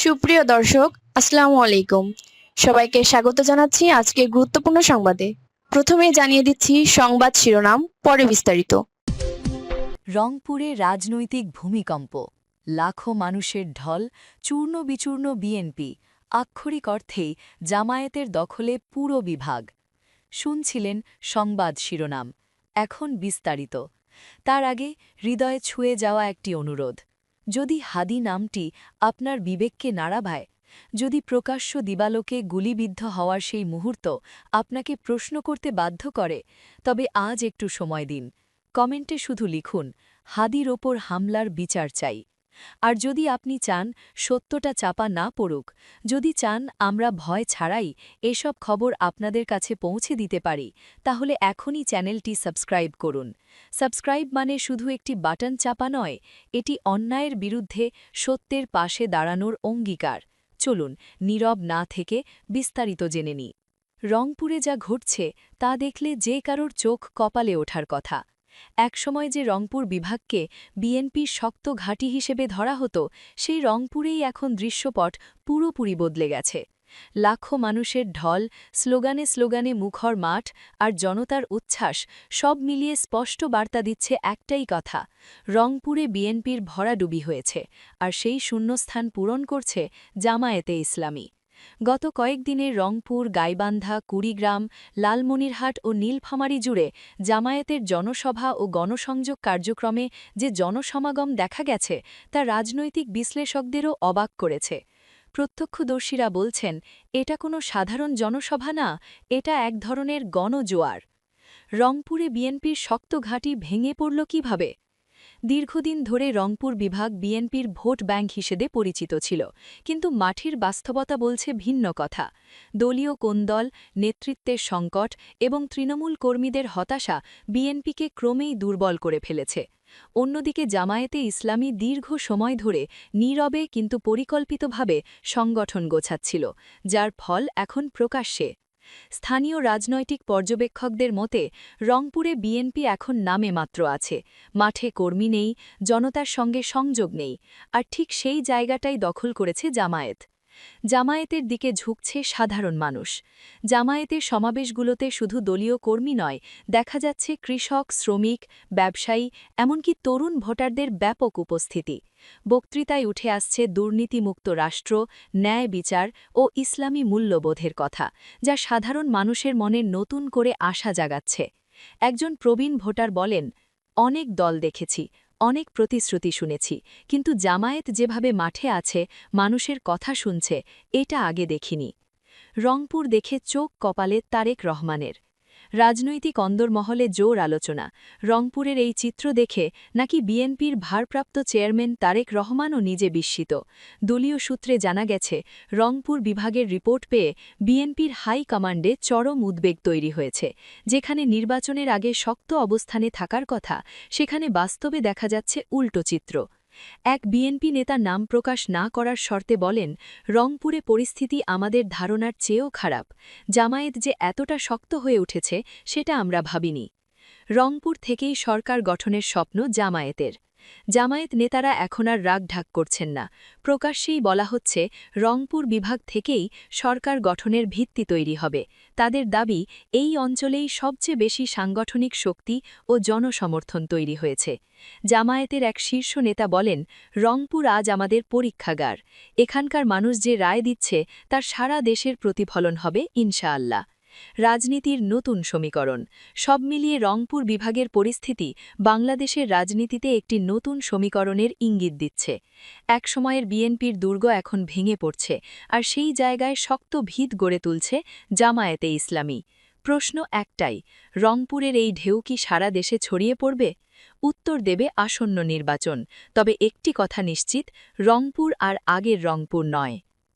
সুপ্রিয় দর্শক, আসসালামু আলাইকুম। সবাইকে স্বাগত জানাচ্ছি আজকের গুরুত্বপূর্ণ সংবাদে। প্রথমেই জানিয়ে দিচ্ছি সংবাদ শিরোনাম, পরে বিস্তারিত। রংপুরে রাজনৈতিক ভূমিকম্প, লাখো মানুষের ঢল, চূর্ণ বিচূর্ণ বিএনপি, আক্ষরিক অর্থেই জামায়াতের দখলে পুরো বিভাগ। শুনছিলেন সংবাদ শিরোনাম, এখন বিস্তারিত। তার আগে হৃদয়ে ছুঁয়ে যাওয়া একটি অনুরোধ। যদি হাদি নামটি আপনার বিবেককে নাড়াভায়, যদি প্রকাশ্য দিবালোকে গুলিবিদ্ধ হওয়ার সেই মুহূর্ত আপনাকে প্রশ্ন করতে বাধ্য করে, তবে আজ একটু সময় দিন। কমেন্টে শুধু লিখুন, হাদির ওপর হামলার বিচার চাই। আর যদি আপনি চান সত্যটা চাপা না পড়ুক, যদি চান আমরা ভয় ছাড়াই এসব খবর আপনাদের কাছে পৌঁছে দিতে পারি, তাহলে এখনই চ্যানেলটি সাবস্ক্রাইব করুন। সাবস্ক্রাইব মানে শুধু একটি বাটন চাপা নয়, এটি অন্যায়ের বিরুদ্ধে সত্যের পাশে দাঁড়ানোর অঙ্গীকার। চলুন নীরব না থেকে বিস্তারিত জেনে নিই। রংপুরে যা ঘটছে তা দেখলে যে কারোর চোখ কপালে ওঠার কথা। একসময় যে রংপুর বিভাগকে বিএনপির শক্ত ঘাঁটি হিসেবে ধরা হতো, সেই রংপুরেই এখন দৃশ্যপট পুরোপুরি বদলে গেছে। লাখো মানুষের ঢল, স্লোগানে স্লোগানে মুখর মাঠ আর জনতার উচ্ছ্বাস সব মিলিয়ে স্পষ্ট বার্তা দিচ্ছে একটাই কথা: রংপুরে বিএনপির ভরাডুবি হয়েছে, আর সেই শূন্যস্থান পূরণ করছে জামায়াতে ইসলামী। গত কয়েকদিনে রংপুর, গাইবান্ধা, কুড়িগ্রাম, লালমনিরহাট ও নীলফামারী জুড়ে জামায়াতের জনসভা ও গণসংযোগ কার্যক্রমে যে জনসমাগম দেখা গেছে, তা রাজনৈতিক বিশ্লেষকদেরও অবাক করেছে। প্রত্যক্ষদর্শীরা বলছেন, এটা কোনো সাধারণ জনসভা না, এটা এক ধরনের গণজোয়ার। রংপুরে বিএনপির শক্ত ঘাঁটি ভেঙে পড়ল কিভাবে? দীর্ঘদিন ধরে রংপুর বিভাগ বিএনপির ভোট ব্যাংক হিসেবে পরিচিত ছিল, কিন্তু মাঠের বাস্তবতা বলছে ভিন্ন কথা। দলীয় কোন্দল, নেতৃত্বের সংকট এবং তৃণমূল কর্মীদের হতাশা বিএনপিকে ক্রমেই দুর্বল করে ফেলেছে। অন্যদিকে জামায়াতে ইসলামী দীর্ঘ সময় ধরে নীরবে কিন্তু পরিকল্পিতভাবে সংগঠন গোছাচ্ছিল, যার ফল এখন প্রকাশ্যে। স্থানীয় রাজনৈতিক পর্যবেক্ষকদের মতে রংপুরে বিএনপি এখন নামে মাত্র আছে, মাঠে কর্মী নেই, জনতার সঙ্গে সংযোগ নেই, আর ঠিক সেই জায়গাটাই দখল করেছে জামায়াত। জামায়াতের দিকে ঝুঁকছে সাধারণ মানুষ। জামায়াতের সমাবেশগুলোতে শুধু দলীয় কর্মী নয়, দেখা যাচ্ছে কৃষক, শ্রমিক, ব্যবসায়ী, এমনকি তরুণ ভোটারদের ব্যাপক উপস্থিতি। বক্তৃতায় উঠে আসছে দুর্নীতিমুক্ত রাষ্ট্র, ন্যায় বিচার ও ইসলামী মূল্যবোধের কথা, যা সাধারণ মানুষের মনে নতুন করে আশা জাগাচ্ছে। একজন প্রবীণ ভোটার বলেন, অনেক দল দেখেছি, অনেক প্রতিশ্রুতি শুনেছি, কিন্তু জামায়াত যেভাবে মাঠে আছে, মানুষের কথা শুনছে, এটা আগে দেখিনি। রংপুর দেখে চোখ কপালে তারেক রহমানের। রাজনৈতিক অন্দরমহলে জোর আলোচনা, রংপুরের এই চিত্র দেখে নাকি বিএনপির ভারপ্রাপ্ত চেয়ারম্যান তারেক রহমানও নিজে বিস্মিত। দলীয় সূত্রে জানা গেছে, রংপুর বিভাগের রিপোর্ট পেয়ে বিএনপির হাই কমান্ডে চরম উদ্বেগ তৈরি হয়েছে। যেখানে নির্বাচনের আগে শক্ত অবস্থানে থাকার কথা, সেখানে বাস্তবে দেখা যাচ্ছে উল্টো চিত্র। এক বিএনপি নেতা নাম প্রকাশ না করার শর্তে বলেন, রংপুরে পরিস্থিতি আমাদের ধারণার চেয়েও খারাপ। জামায়াত যে এতটা শক্ত হয়ে উঠেছে সেটা আমরা ভাবিনি। রংপুর থেকেই সরকার গঠনের স্বপ্ন জামায়াতের। জামায়াত নেতারা এখন আর রাগঢাক করছেন না। প্রকাশ্যেই বলা হচ্ছে, রংপুর বিভাগ থেকেই সরকার গঠনের ভিত্তি তৈরি হবে। তাদের দাবি, এই অঞ্চলেই সবচেয়ে বেশি সাংগঠনিক শক্তি ও জনসমর্থন তৈরি হয়েছে। জামায়াতের এক শীর্ষ নেতা বলেন, রংপুর আজ আমাদের পরীক্ষাগার। এখানকার মানুষ যে রায় দিচ্ছে, তার সারা দেশের প্রতিফলন হবে ইনশাআল্লাহ। রাজনীতির নতুন সমীকরণ। সব মিলিয়ে রংপুর বিভাগের পরিস্থিতি বাংলাদেশের রাজনীতিতে একটি নতুন সমীকরণের ইঙ্গিত দিচ্ছে। একসময়ের বিএনপির দুর্গ এখন ভেঙে পড়ছে, আর সেই জায়গায় শক্ত ভিত গড়ে তুলছে জামায়াতে ইসলামী। প্রশ্ন একটাই, রংপুরের এই ঢেউ কি সারা দেশে ছড়িয়ে পড়বে? উত্তর দেবে আসন্ন নির্বাচন। তবে একটি কথা নিশ্চিত, রংপুর আর আগের রংপুর নয়।